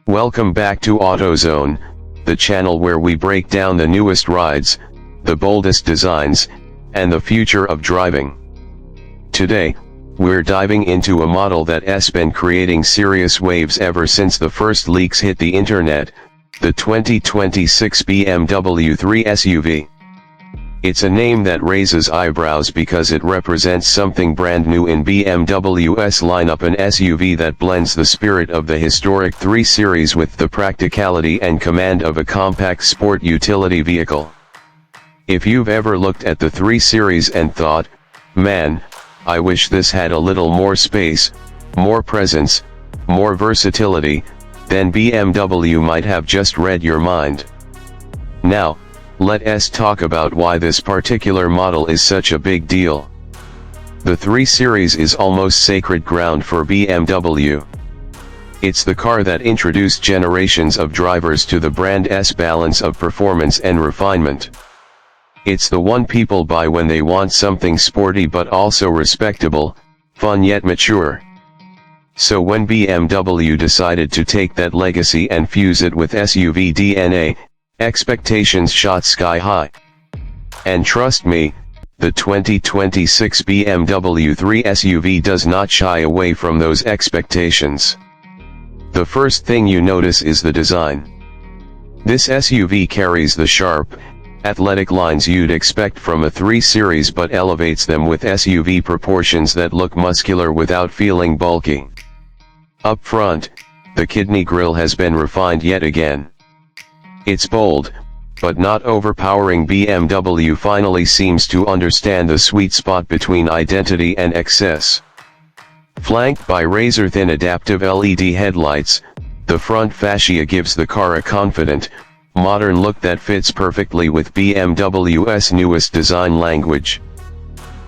Welcome back to AutoZone, the channel where we break down the newest rides, the boldest designs, and the future of driving. Today, we're diving into a model that's been creating serious waves ever since the first leaks hit the internet, the 2026 BMW 3 SUV. It's a name that raises eyebrows because it represents something brand new in BMW's lineup, an SUV that blends the spirit of the historic 3 Series with the practicality and command of a compact sport utility vehicle. If you've ever looked at the 3 Series and thought, man, I wish this had a little more space, more presence, more versatility, then BMW might have just read your mind. Now, let's talk about why this particular model is such a big deal. The 3 Series is almost sacred ground for BMW. It's the car that introduced generations of drivers to the brand's balance of performance and refinement. It's the one people buy when they want something sporty but also respectable, fun yet mature. So when BMW decided to take that legacy and fuse it with SUV DNA, expectations shot sky high. And trust me, the 2026 BMW 3 SUV does not shy away from those expectations. The first thing you notice is the design. This SUV carries the sharp, athletic lines you'd expect from a 3 Series but elevates them with SUV proportions that look muscular without feeling bulky. Up front, the kidney grille has been refined yet again. It's bold, but not overpowering. BMW finally seems to understand the sweet spot between identity and excess. Flanked by razor-thin adaptive LED headlights, the front fascia gives the car a confident, modern look that fits perfectly with BMW's newest design language.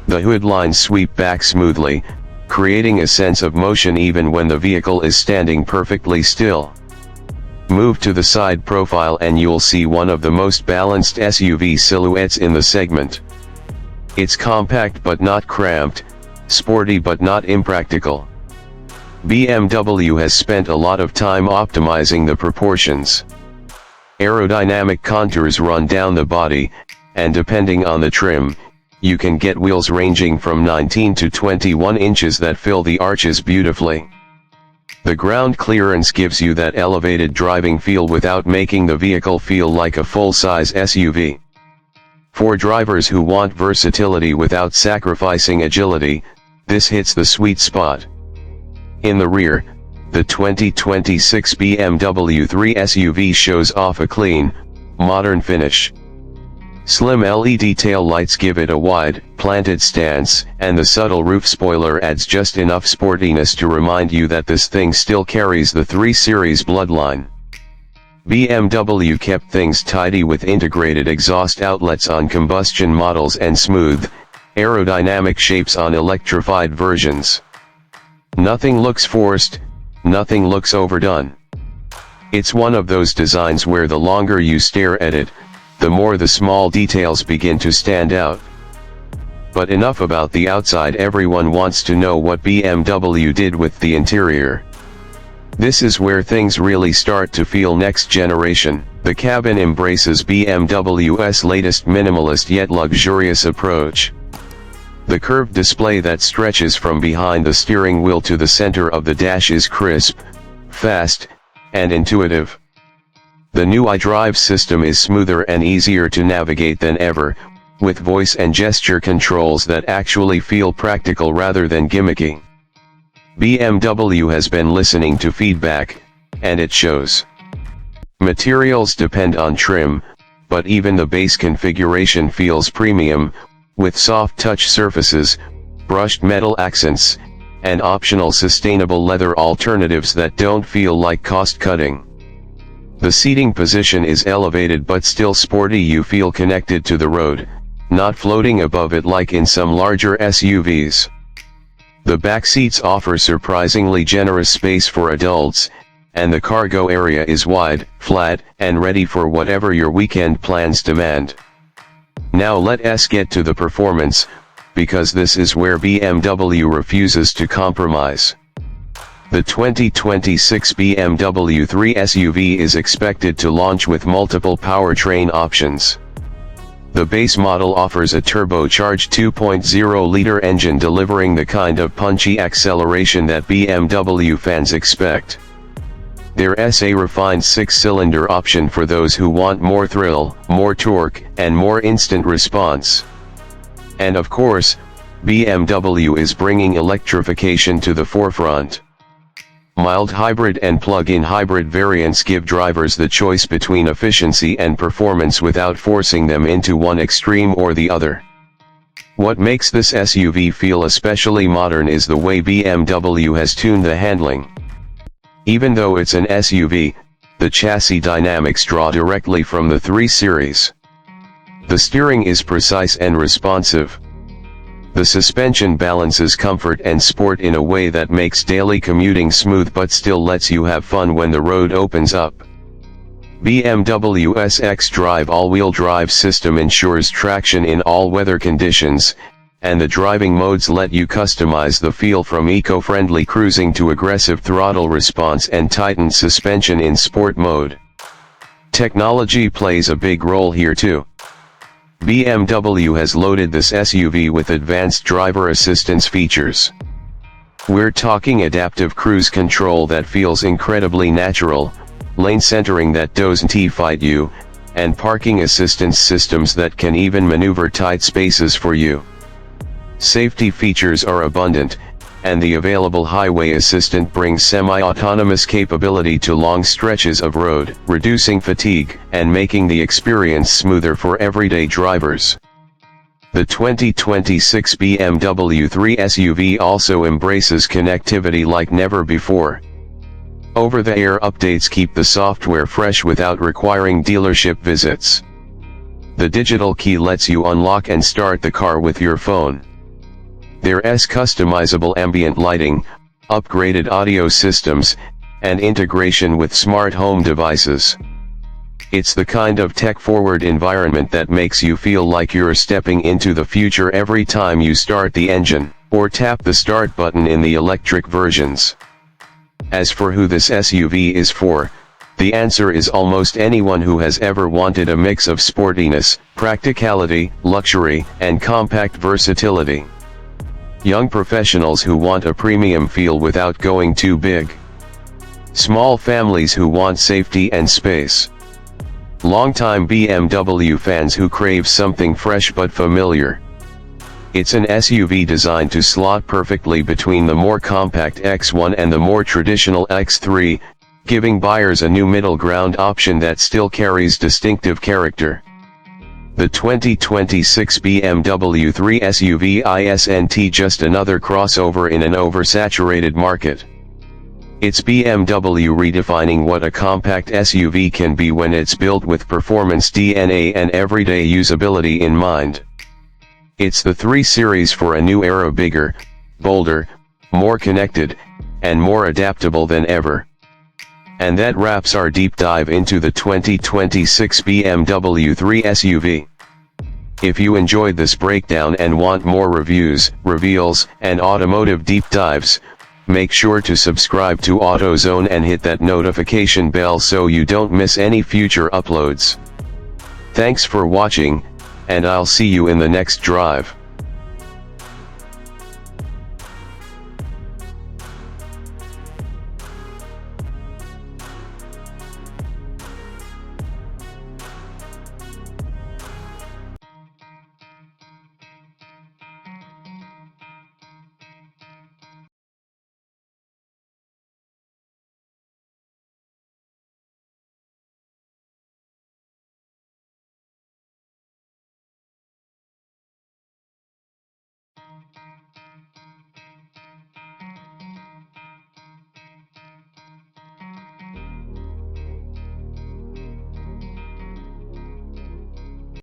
The hood lines sweep back smoothly, creating a sense of motion even when the vehicle is standing perfectly still. Move to the side profile and you'll see one of the most balanced SUV silhouettes in the segment. It's compact but not cramped, sporty but not impractical. BMW has spent a lot of time optimizing the proportions. Aerodynamic contours run down the body, and depending on the trim, you can get wheels ranging from 19 to 21 inches that fill the arches beautifully. The ground clearance gives you that elevated driving feel without making the vehicle feel like a full-size SUV. For drivers who want versatility without sacrificing agility, this hits the sweet spot. In the rear, the 2026 BMW 3 SUV shows off a clean, modern finish. Slim LED tail lights give it a wide, planted stance, and the subtle roof spoiler adds just enough sportiness to remind you that this thing still carries the 3 Series bloodline. BMW kept things tidy with integrated exhaust outlets on combustion models and smooth, aerodynamic shapes on electrified versions. Nothing looks forced, nothing looks overdone. It's one of those designs where the longer you stare at it, the more the small details begin to stand out. But enough about the outside. Everyone wants to know what BMW did with the interior. This is where things really start to feel next generation. The cabin embraces BMW's latest minimalist yet luxurious approach. The curved display that stretches from behind the steering wheel to the center of the dash is crisp, fast, and intuitive. The new iDrive system is smoother and easier to navigate than ever, with voice and gesture controls that actually feel practical rather than gimmicky. BMW has been listening to feedback, and it shows. Materials depend on trim, but even the base configuration feels premium, with soft touch surfaces, brushed metal accents, and optional sustainable leather alternatives that don't feel like cost-cutting. The seating position is elevated but still sporty. You feel connected to the road, not floating above it like in some larger SUVs. The back seats offer surprisingly generous space for adults, and the cargo area is wide, flat, and ready for whatever your weekend plans demand. Now let's get to the performance, because this is where BMW refuses to compromise. The 2026 BMW 3 SUV is expected to launch with multiple powertrain options. The base model offers a turbocharged 2.0-liter engine delivering the kind of punchy acceleration that BMW fans expect. There's a refined 6-cylinder option for those who want more thrill, more torque, and more instant response. And of course, BMW is bringing electrification to the forefront. Mild hybrid and plug-in hybrid variants give drivers the choice between efficiency and performance without forcing them into one extreme or the other. What makes this SUV feel especially modern is the way BMW has tuned the handling. Even though it's an SUV, the chassis dynamics draw directly from the 3 Series. The steering is precise and responsive. The suspension balances comfort and sport in a way that makes daily commuting smooth but still lets you have fun when the road opens up. BMW's xDrive all-wheel drive system ensures traction in all weather conditions, and the driving modes let you customize the feel from eco-friendly cruising to aggressive throttle response and tightened suspension in sport mode. Technology plays a big role here too. BMW has loaded this SUV with advanced driver assistance features. We're talking adaptive cruise control that feels incredibly natural, lane centering that doesn't fight you, and parking assistance systems that can even maneuver tight spaces for you. Safety features are abundant, and the available highway assistant brings semi-autonomous capability to long stretches of road, reducing fatigue and making the experience smoother for everyday drivers. The 2026 BMW 3 SUV also embraces connectivity like never before. Over-the-air updates keep the software fresh without requiring dealership visits. The digital key lets you unlock and start the car with your phone. There's customizable ambient lighting, upgraded audio systems, and integration with smart home devices. It's the kind of tech-forward environment that makes you feel like you're stepping into the future every time you start the engine, or tap the start button in the electric versions. As for who this SUV is for, the answer is almost anyone who has ever wanted a mix of sportiness, practicality, luxury, and compact versatility. Young professionals who want a premium feel without going too big. Small families who want safety and space. Longtime BMW fans who crave something fresh but familiar. It's an SUV designed to slot perfectly between the more compact X1 and the more traditional X3, giving buyers a new middle ground option that still carries distinctive character. The 2026 BMW 3 SUV isn't just another crossover in an oversaturated market. It's BMW redefining what a compact SUV can be when it's built with performance DNA and everyday usability in mind. It's the 3 Series for a new era, bigger, bolder, more connected, and more adaptable than ever. And that wraps our deep dive into the 2026 BMW 3 SUV. If you enjoyed this breakdown and want more reviews, reveals, and automotive deep dives, make sure to subscribe to AutoZone and hit that notification bell so you don't miss any future uploads. Thanks for watching, and I'll see you in the next drive.